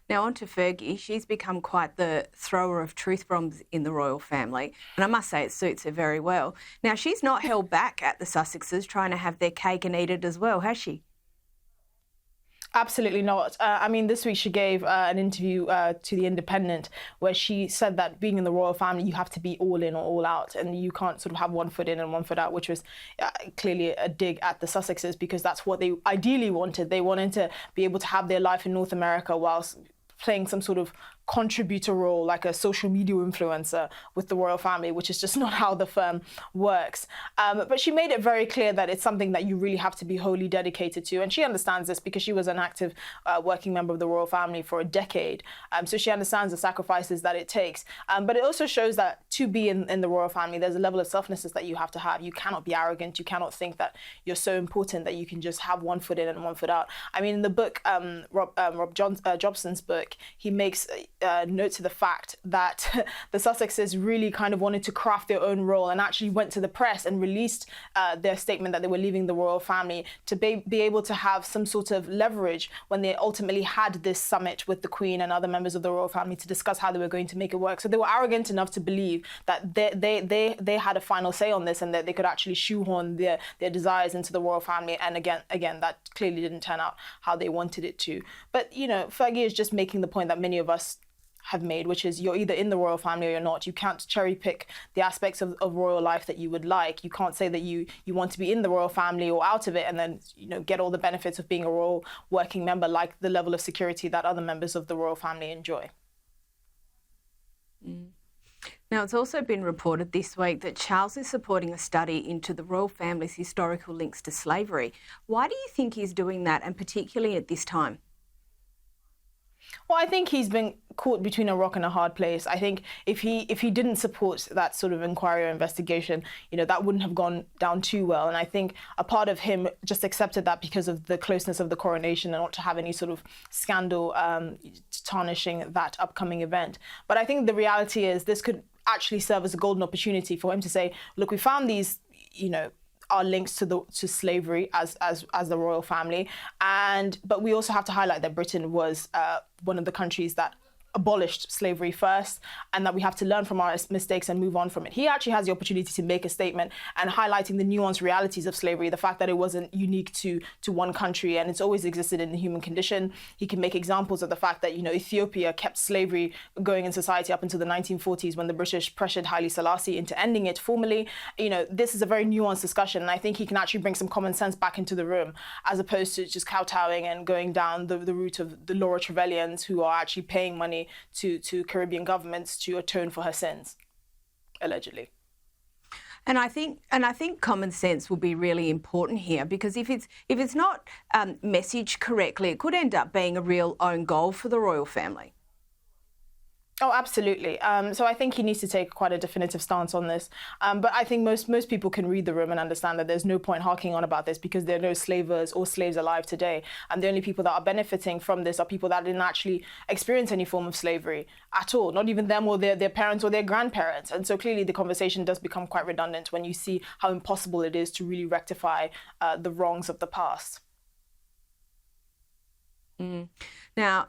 Now, on to Fergie. She's become quite the thrower of truth bombs in the royal family, and I must say it suits her very well. Now, she's not held back at the Sussexes trying to have their cake and eat it as well, has she? Absolutely not. I mean, this week she gave an interview to The Independent where she said that being in the royal family, you have to be all in or all out, and you can't sort of have one foot in and one foot out, which was clearly a dig at the Sussexes, because that's what they ideally wanted. They wanted to be able to have their life in North America whilst playing some sort of contributor role, like a social media influencer with the royal family, which is just not how the firm works. But she made it very clear that it's something that you really have to be wholly dedicated to. And she understands this because she was an active working member of the royal family for a decade. So she understands the sacrifices that it takes. But it also shows that to be in the royal family, there's a level of selflessness that you have to have. You cannot be arrogant. You cannot think that you're so important that you can just have one foot in and one foot out. I mean, in the book, Rob Jobson's book, he makes note to the fact that the Sussexes really kind of wanted to craft their own role and actually went to the press and released their statement that they were leaving the royal family to be able to have some sort of leverage when they ultimately had this summit with the Queen and other members of the royal family to discuss how they were going to make it work. So they were arrogant enough to believe that they had a final say on this and that they could actually shoehorn their desires into the royal family. And again, that clearly didn't turn out how they wanted it to. But, you know, Fergie is just making the point that many of us have made, which is you're either in the royal family or you're not. You can't cherry pick the aspects of royal life that you would like. You can't say that you want to be in the royal family or out of it and then, you know, get all the benefits of being a royal working member, like the level of security that other members of the royal family enjoy. Now, it's also been reported this week that Charles is supporting a study into the royal family's historical links to slavery. Why do you think he's doing that, and particularly at this time? Well, I think he's been caught between a rock and a hard place. I think if he didn't support that sort of inquiry or investigation, you know, that wouldn't have gone down too well. And I think a part of him just accepted that because of the closeness of the coronation and not to have any sort of scandal tarnishing that upcoming event. But I think the reality is this could actually serve as a golden opportunity for him to say, look, we found these, you know, our links to slavery as the royal family, but we also have to highlight that Britain was one of the countries that abolished slavery first, and that we have to learn from our mistakes and move on from it. He actually has the opportunity to make a statement and highlighting the nuanced realities of slavery, the fact that it wasn't unique to one country and it's always existed in the human condition. He can make examples of the fact that, you know, Ethiopia kept slavery going in society up until the 1940s when the British pressured Haile Selassie into ending it formally. You know, this is a very nuanced discussion, and I think he can actually bring some common sense back into the room, as opposed to just kowtowing and going down the route of the Laura Trevelyan's, who are actually paying money to Caribbean governments to atone for her sins, allegedly. And I think common sense will be really important here, because if it's not messaged correctly, it could end up being a real own goal for the royal family. Oh, absolutely. So I think he needs to take quite a definitive stance on this. But I think most people can read the room and understand that there's no point harking on about this, because there are no slavers or slaves alive today. And the only people that are benefiting from this are people that didn't actually experience any form of slavery at all, not even them or their parents or their grandparents. And so clearly the conversation does become quite redundant when you see how impossible it is to really rectify the wrongs of the past. Now,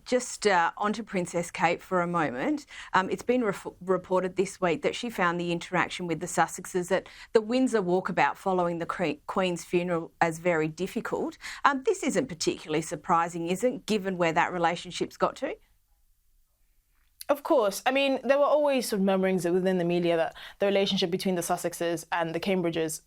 just onto Princess Kate for a moment. It's been reported this week that she found the interaction with the Sussexes at the Windsor walkabout following the Queen's funeral as very difficult. This isn't particularly surprising, is it, given where that relationship's got to? Of course. I mean, there were always sort of murmurings within the media that the relationship between the Sussexes and the Cambridges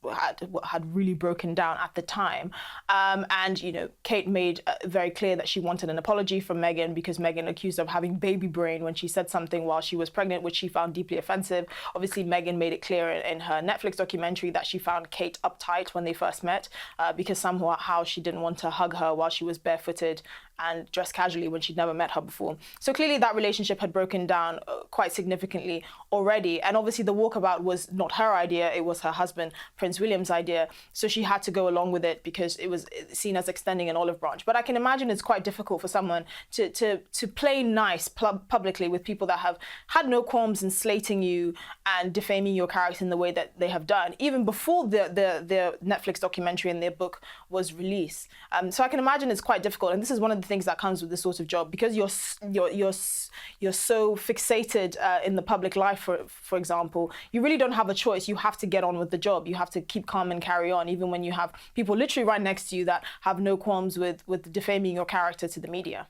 had really broken down at the time. And, you know, Kate made very clear that she wanted an apology from Meghan, because Meghan accused her of having baby brain when she said something while she was pregnant, which she found deeply offensive. Obviously, Meghan made it clear in her Netflix documentary that she found Kate uptight when they first met, because somehow she didn't want to hug her while she was barefooted and dressed casually when she'd never met her before. So clearly that relationship had broken down quite significantly already. And obviously the walkabout was not her idea, it was her husband, Prince William's idea. So she had to go along with it because it was seen as extending an olive branch. But I can imagine it's quite difficult for someone to play nice publicly with people that have had no qualms in slating you and defaming your character in the way that they have done, even before the Netflix documentary and their book was released. So I can imagine it's quite difficult. And this is one of the things that comes with this sort of job, because you're so fixated in the public life, for example. You really don't have a choice. You have to get on with the job. You have to keep calm and carry on, even when you have people literally right next to you that have no qualms with defaming your character to the media.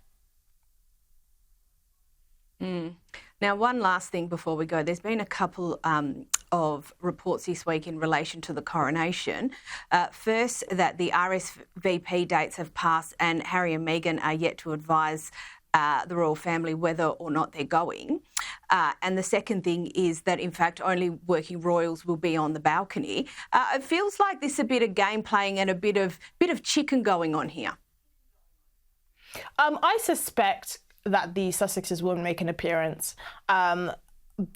Now, one last thing before we go. There's been a couple of reports this week in relation to the coronation. First, that the RSVP dates have passed and Harry and Meghan are yet to advise the royal family whether or not they're going. And the second thing is that, in fact, only working royals will be on the balcony. It feels like there's a bit of game playing and a bit of chicken going on here. I suspect that the Sussexes won't make an appearance,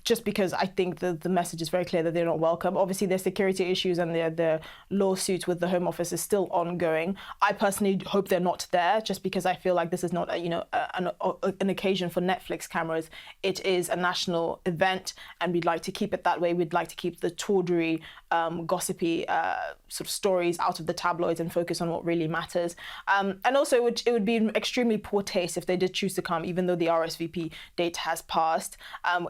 just because I think the message is very clear that they're not welcome. Obviously, there's security issues and the lawsuit with the Home Office is still ongoing. I personally hope they're not there, just because I feel like this is not an occasion for Netflix cameras. It is a national event, and we'd like to keep it that way. We'd like to keep the tawdry, gossipy sort of stories out of the tabloids and focus on what really matters. And also, it would be extremely poor taste if they did choose to come, even though the RSVP date has passed.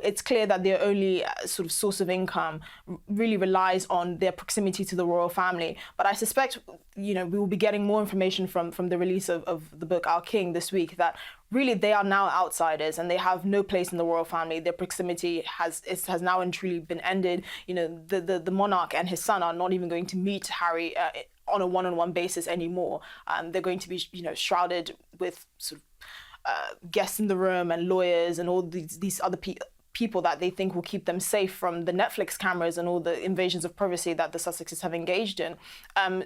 It's clear that their only sort of source of income really relies on their proximity to the royal family. But I suspect, we will be getting more information from the release of the book Our King this week, that really they are now outsiders and they have no place in the royal family. Their proximity has now and truly been ended. The monarch and his son are not even going to meet Harry on a one-on-one basis anymore. They're going to be, shrouded with sort of guests in the room and lawyers and all these other people that they think will keep them safe from the Netflix cameras and all the invasions of privacy that the Sussexes have engaged in.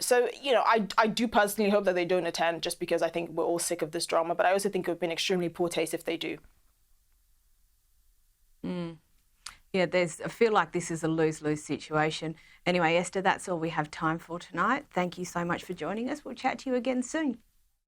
So, I do personally hope that they don't attend, just because I think we're all sick of this drama, but I also think it would have been extremely poor taste if they do. Yeah, I feel like this is a lose-lose situation. Anyway, Esther, that's all we have time for tonight. Thank you so much for joining us. We'll chat to you again soon.